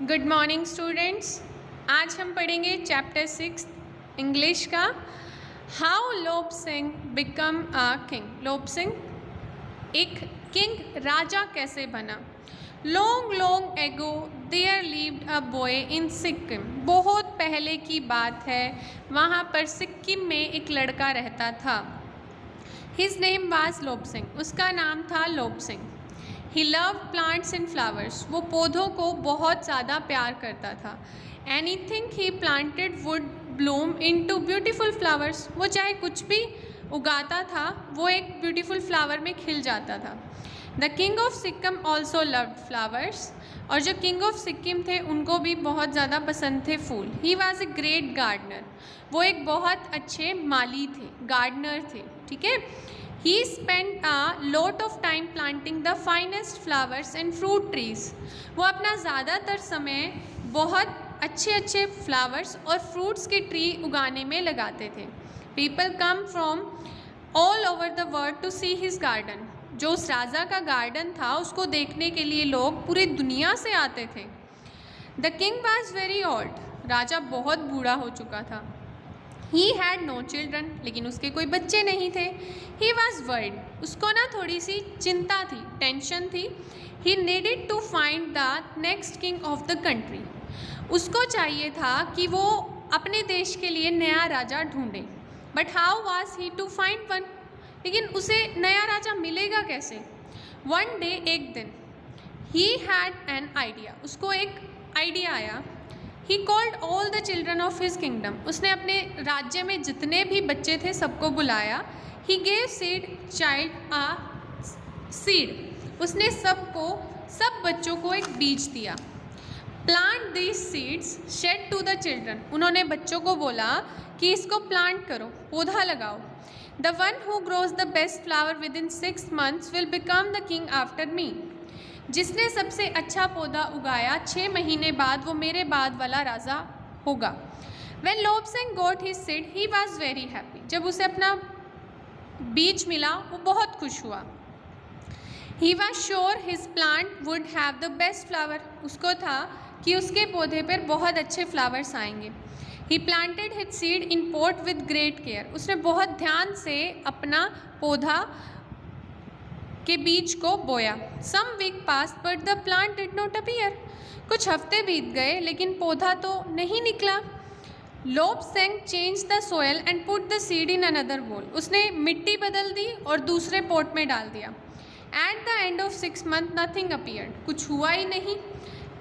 Good morning students. आज हम पढ़ेंगे चैप्टर 6 इंग्लिश का। How Lobsing become a king. Lobsing एक किंग, राजा कैसे बना। Long long ago there lived a boy in Sikkim. बहुत पहले की बात है, वहाँ पर सिक्किम में एक लड़का रहता था। His name was Lobsing. उसका नाम था Lobsing. He love plants and flowers. वो पौधों को बहुत ज़्यादा प्यार करता था। Anything he planted would bloom into beautiful flowers. वो चाहे कुछ भी उगाता था, वो एक ब्यूटीफुल फ्लावर में खिल जाता था। The king of Sikkim also loved flowers. और जो किंग ऑफ सिक्किम थे, उनको भी बहुत ज़्यादा पसंद थे फूल। He was a great gardener. वो एक बहुत अच्छे माली थे, गार्डनर थे। ठीक है। He spent a lot of time planting the finest flowers and fruit trees. वो अपना ज़्यादातर समय बहुत अच्छे अच्छे फ्लावर्स और फ्रूट्स के ट्री उगाने में लगाते थे। People come from all over the world to see his garden. जो उस राजा का गार्डन था, उसको देखने के लिए लोग पूरी दुनिया से आते थे। The king was very old. राजा बहुत बूढ़ा हो चुका था। He had no children. लेकिन उसके कोई बच्चे नहीं थे। He was worried. उसको ना थोड़ी सी चिंता थी, टेंशन थी। He needed to find the next king of the country. उसको चाहिए था कि वो अपने देश के लिए नया राजा ढूंढे। But how was he to find one? लेकिन उसे नया राजा मिलेगा कैसे? One day, एक दिन, he had an idea. उसको एक आइडिया आया। He called all the children of his kingdom. उसने अपने राज्य में जितने भी बच्चे थे, सबको बुलाया। He gave seed child a seed. उसने सब बच्चों को एक बीज दिया। Plant these seeds, shed to the children. उन्होंने बच्चों को बोला कि इसको प्लांट करो, पौधा लगाओ। The one who grows the best flower within 6 months will become the king after me. जिसने सबसे अच्छा पौधा उगाया 6 महीने बाद, वो मेरे बाद वाला राजा होगा। When Lobsang got his seed, he was very happy. जब उसे अपना बीज मिला, वो बहुत खुश हुआ। He was sure his plant would have the best flower. उसको था कि उसके पौधे पर बहुत अच्छे फ्लावर्स आएंगे। He planted his seed in pot with great care. उसने बहुत ध्यान से अपना पौधा के बीज को बोया। Some week passed but the plant did not appear. कुछ हफ्ते बीत गए, लेकिन पौधा तो नहीं निकला। Lobsang changed the soil and put the seed in another bowl. उसने मिट्टी बदल दी और दूसरे पोट में डाल दिया। At the end of 6 months nothing appeared. कुछ हुआ ही नहीं।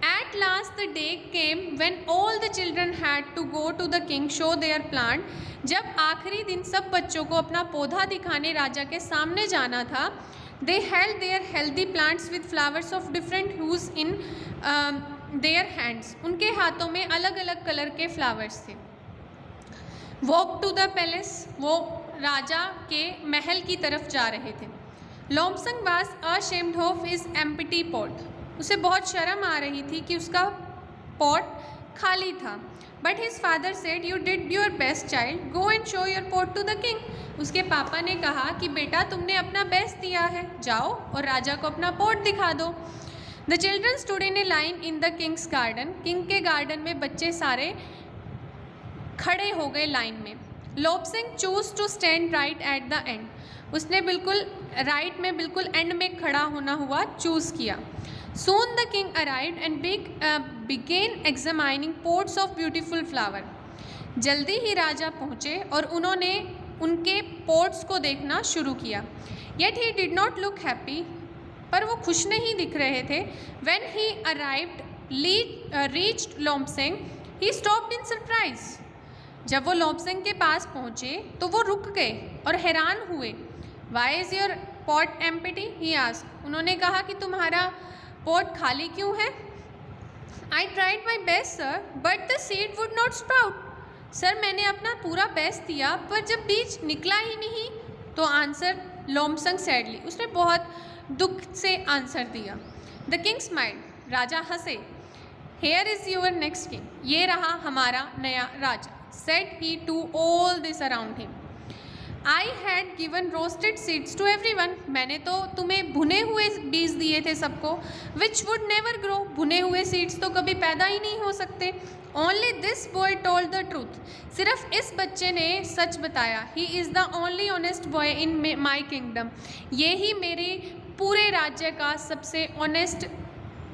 At last the day came when all the children had to go to the king show their plant. जब आखिरी दिन सब बच्चों को अपना पौधा दिखाने राजा के सामने जाना था, they held their healthy plants with flowers of different hues in their hands. उनके हाथों में अलग अलग कलर के फ्लावर्स थे। Walk to the palace. वो राजा के महल की तरफ जा रहे थे। Lobsang was ashamed of his empty pot. उसे बहुत शर्म आ रही थी कि उसका पॉट खाली था। But his father said, "You did your best, child. Go and show your pot to the king." उसके पापा ने कहा कि बेटा, तुमने अपना बेस्ट दिया है, जाओ और राजा को अपना पोट दिखा दो। The children stood in a line in the king's garden. King के गार्डन में बच्चे सारे खड़े हो गए लाइन में। Lobsang chose to stand right at the end. उसने बिल्कुल राइट में, बिल्कुल एंड में खड़ा होना हुआ चूज़ किया। Soon the king arrived and began examining pots of beautiful flower. जल्दी ही राजा पहुँचे और उन्होंने उनके पोट्स को देखना शुरू किया। Yet he did not look happy. पर वो खुश नहीं दिख रहे थे। When he reached Lobsang, he stopped in surprise. जब वो Lobsang के पास पहुँचे तो वो रुक गए और हैरान हुए। Why is your pot empty? he asked. उन्होंने कहा कि तुम्हारा पोट खाली क्यों है? I tried my best, sir, but the seed would not sprout. Sir, मैंने अपना पूरा बेस्ट दिया, पर जब बीज निकला ही नहीं। तो आंसर Lobsang सैडली, उसने बहुत दुख से आंसर दिया। The king smiled. राजा हंसे। Here is your next king. ये रहा हमारा नया राजा, said he to all this around him. I had given roasted seeds to everyone, मैंने तो तुम्हें भुने हुए बीज दिए थे सबको. विच वुड नेवर ग्रो, भुने हुए सीड्स तो कभी पैदा ही नहीं हो सकते. Only this boy told the truth, सिर्फ इस बच्चे ने सच बताया. He is the only honest boy in my kingdom, ये ही मेरे पूरे राज्य का सबसे ऑनेस्ट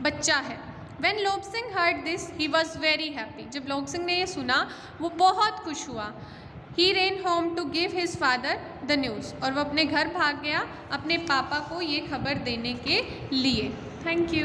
बच्चा है. When लोबसिंग heard this, he was very happy. जब लोबसिंग ने ये सुना वो बहुत खुश हुआ. He ran home to give his father the news, और वो अपने घर भाग गया अपने पापा को ये खबर देने के लिए. Thank you.